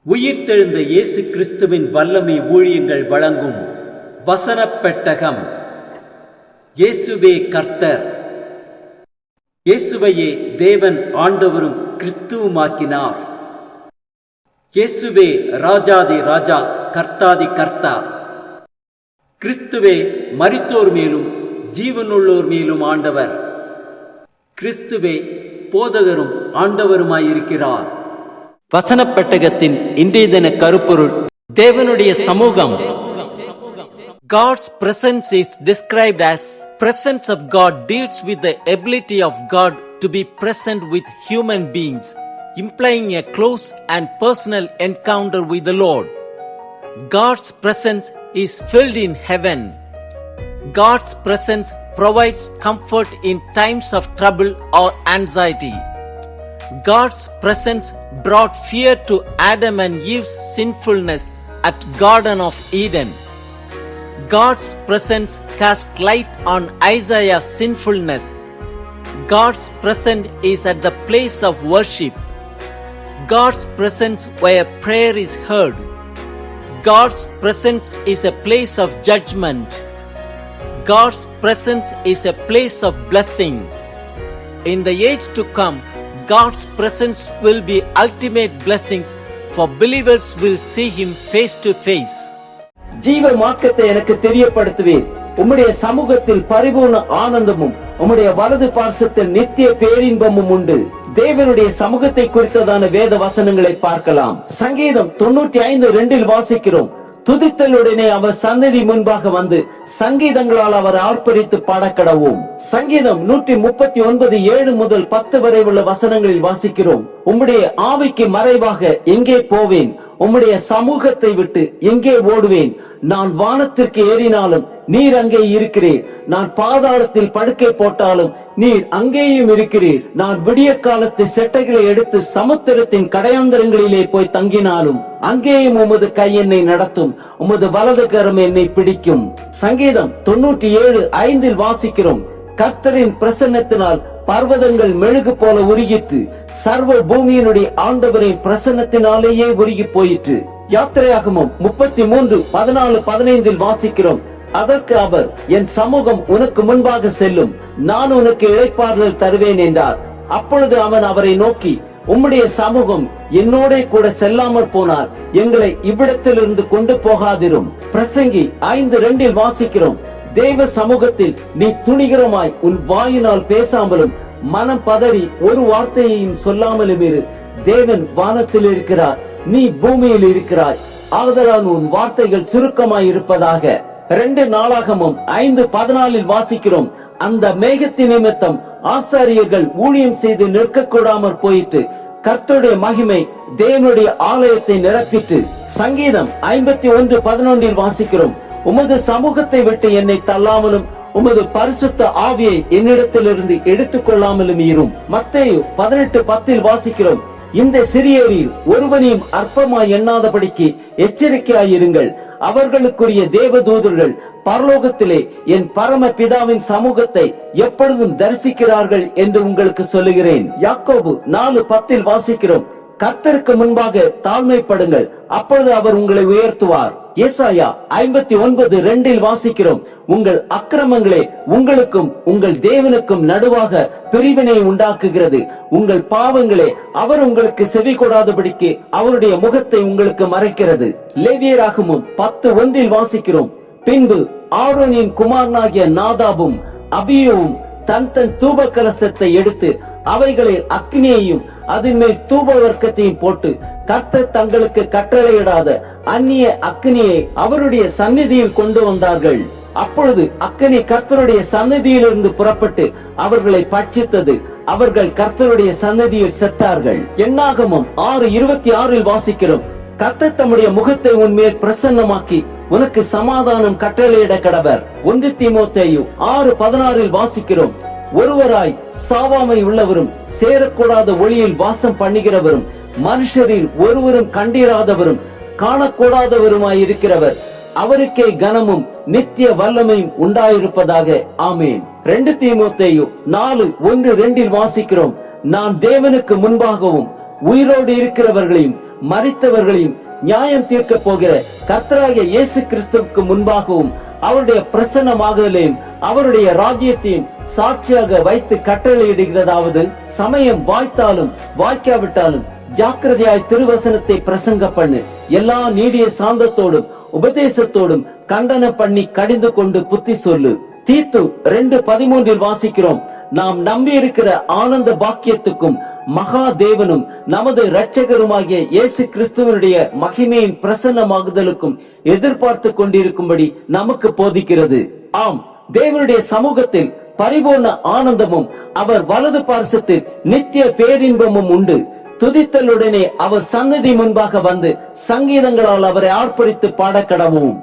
உயிர்த்தெழுந்த இயேசு கிறிஸ்துவின் வல்லமை ஊழியங்கள் வழங்கும் வசனப் பெட்டகம். இயேசுவே கர்த்தர். இயேசுவையே தேவன் ஆண்டவரும் கிறிஸ்துவுமாக்கினார். இயேசுவே ராஜாதி ராஜா, கர்த்தாதி கர்த்தா. கிறிஸ்துவே மரித்தோர் மேலும் ஜீவனுள்ளோர் மேலும் ஆண்டவர். கிறிஸ்துவே போதகரும் ஆண்டவருமாயிருக்கிறார். வசனப் பெட்டகத்தின் இன்றைய தின கருப்பொருள்: தேவனுடைய சமூகம். God's presence is described as presence of God deals with the ability of God to be present with human beings, implying a close and personal encounter with the Lord. God's presence is filled in heaven. God's presence provides comfort in times of trouble or anxiety. God's presence brought fear to Adam and Eve's sinfulness at Garden of Eden. God's presence cast light on Isaiah's sinfulness. God's presence is at the place of worship. God's presence where prayer is heard. God's presence is a place of judgment. God's presence is a place of blessing. In the age to come, God's presence will be ultimate blessings, for believers will see Him face to face. ஜீவ மார்க்கத்தை எனக்கு தெரியப்படுத்துவேன். உம்முடைய சமூகத்தில் பரிபூர்ண ஆனந்தமும் உம்முடைய வலது பார்சத்தில் நித்திய பேரின்பமும் உண்டு. தேவனுடைய சமூகத்தை குறித்ததான வேத வசனங்களை பார்க்கலாம். சங்கீதம் 95:2 வாசிக்கிறோம்: துதித்தலுடனே அவர் சந்நிதி முன்பாக வந்து சங்கீதங்களால் அவர் ஆர்ப்பரித்து பாடக்கடவும். சங்கீதம் 139:7 முதல் 10 வரை உள்ள வசனங்களில் வாசிக்கிறோம்: உம்முடைய ஆவிக்கு மறைவாக எங்கே போவேன்? உம்முடைய சமூகத்தை விட்டு எங்கே ஓடுவேன்? நான் வானத்திற்கு ஏறினாலும் நீர் அங்கே இருக்கிறீர். நான் பாதாளத்தில் படுக்கை போட்டாலும் நீர் அங்கேயும் இருக்கிறீர். நான் விடிய காலத்து செட்டைகளை எடுத்து சமுத்திரத்தின் கடையாந்தரங்களிலே போய் தங்கினாலும் அங்கேயும் உமது கை என்னை நடத்தும், உமது வலது கரம் என்னை பிடிக்கும். சங்கீதம் 97:5 வாசிக்கிறோம்: கர்த்தரின் பிரசன்னத்தினால் பர்வதங்கள் மெழுகு போல உருகிற்று, சர்வ பூமியினுடைய ஆண்டவரின் பிரசன்னத்தினாலேயே உருகி போயிற்று. யாத்திரையாகமம் 33:14-15 வாசிக்கிறோம்: அதற்கு அவர், என் சமூகம் உனக்கு முன்பாக செல்லும், நான் உனக்கு இளைப்பாறுதல் தருவேன் என்றார். அப்பொழுது அவன் அவரை நோக்கி, உம்முடைய சமூகம் என்னோட கூட செல்லாமற் போனார், எங்களை இவ்விடத்திலிருந்து கொண்டு போகாதிரும். பிரசங்கி 5:2 வாசிக்கிறோம்: தேவ சமூகத்தில் நீ துணிகரமாய் உன் வாயினால் பேசாமலும் மனம் பதறி ஒரு வார்த்தையையும் சொல்லாமலும் இரு. தேவன் வானத்தில் இருக்கிறார், நீ பூமியில் இருக்கிறாய், ஆதலால் உன் வார்த்தைகள் சுருக்கமாய் இருப்பதாக. 2 நாளாகமும் 5:14 வாசிக்கிறோம்: அந்த மேகத்தின் நிமித்தம் ஆசாரியர்கள் ஊழியம் செய்து நிற்க கூடாமற் போயிட்டு, கர்த்தருடைய மகிமை தேவனுடைய ஆலயத்தை நிரப்பிட்டு. சங்கீதம் 51:11 வாசிக்கிறோம்: உமது சமூகத்தை விட்டு என்னை தள்ளாமலும் உமது பரிசுத்த ஆவியை என்னிடத்திலிருந்து எடுத்துக் கொள்ளாமலும் இரும். மத்தேயு 18:10 வாசிக்கிறோம்: இந்த சிறியரில் ஒருவனையும் அற்பமாய் எண்ணாதபடிக்கு எச்சரிக்கையாயிருங்கள். அவர்களுக்குரிய தேவதூதர்கள் பரலோகத்திலே என் பரம பிதாவின் சமூகத்தை எப்பொழுதும் தரிசிக்கிறார்கள் என்று உங்களுக்கு சொல்லுகிறேன். யாக்கோபு 4:10 வாசிக்கிறோம்: கர்த்தருக்கு முன்பாக தாழ்மைப்படுங்கள், அப்பொழுது அவர் உங்களை உயர்த்துவார். ஏசாயா 59:2 வாசிக்கிறோம்: உங்கள் அக்கிரமங்களே உங்களுக்கும் உங்கள் தேவனுக்கும் நடுவாக பிரிவினை உண்டாக்குகிறது, உங்கள் பாவங்களே அவர் உங்களுக்கு செவி கொடாதபடிக்கு அவருடைய முகத்தை உங்களுக்கு மறைக்கிறது. லேவியராகமம் 10:1 வாசிக்கிறோம்: பின்பு ஆரோனின் குமாரனாகிய நாதாபும் அபியூவும் தன் தூப கலசத்தை எடுத்து அவைகளில் அக்னியையும் அதன் மேல் தூப வர்க்கத்தையும் போட்டு, கர்த்தர் தங்களுக்கு கட்டளையிடாத அந்நிய அக்னியை அவருடைய சந்நிதியில் கொண்டு வந்தார்கள். அப்பொழுது அக்னி கர்த்தருடைய சந்நிதியிலிருந்து புறப்பட்டு அவர்களை பட்சித்தது, அவர்கள் கர்த்தருடைய சந்நிதியில் செத்தார்கள். எண்ணாகமம் 6:26 வாசிக்கிறோம்: கர்த்தர் தம்முடைய முகத்தை உன்மேல் பிரசன்னமாக்கி உனக்கு சமாதானம் கட்டளையிட கடவர். 1 தீமோத்தேயு 6:16 வாசிக்கிறோம்: ஒருவராய் சாவாமை உள்ளவரும் சேரக்கூடாத ஒளியில் வாசம் பண்ணுகிறவரும் மனுஷரில் ஒருவரும் கண்டிராதவரும் காணக்கூடாதவருமாய் இருக்கிறவர், அவருக்கே கனமும் நித்திய வல்லமையும் உண்டாயிருப்பதாக. ஆமேன். 2 தீமோத்தேயு 4:1-2 வாசிக்கிறோம்: நான் தேவனுக்கு முன்பாகவும் உயிரோடு இருக்கிறவர்களையும் மரித்தவர்களையும் நியாயம் தீர்க்க போகிற கர்த்தராகிய இயேசு கிறிஸ்துவுக்கு முன்பாகவும் அவருடைய பிரசன்னமாகுதலையும் அவருடைய ராஜ்யத்தையும் சாட்சியாக வைத்து கட்டளையிடுகிறதாவது, சமயம் வாய்த்தாலும் வாய்க்காவிட்டாலும் ஜாக்கிரதையாய் திருவசனத்தை பிரசங்க பண்ணு. எல்லா நீடிய சாந்தத்தோடும் உபதேசத்தோடும் கண்டன பண்ணி கடிந்து கொண்டு புத்தி சொல்லு. தீத்து 2:13 வாசிக்கிறோம், நாம் நம்பி இருக்கிற ஆனந்த பாக்கியத்துக்கும் மகா தேவனும் நமது இரட்சகருமாகிய இயேசு கிறிஸ்துவனுடைய மகிமையின் பிரசன்னமாகுதலுக்கும் எதிர்பார்த்து கொண்டிருக்கும்படி நமக்கு போதிக்கிறது. ஆம், தேவனுடைய சமூகத்தில் பரிபூர்ண ஆனந்தமும் அவர் வலது பார்சத்தில் நித்திய பேரின்பமும் உண்டு. துதித்தலுடனே அவர் சந்நிதி முன்பாக வந்து சங்கீதங்களால் அவரை ஆர்ப்பரித்து பாடக்கடவும்.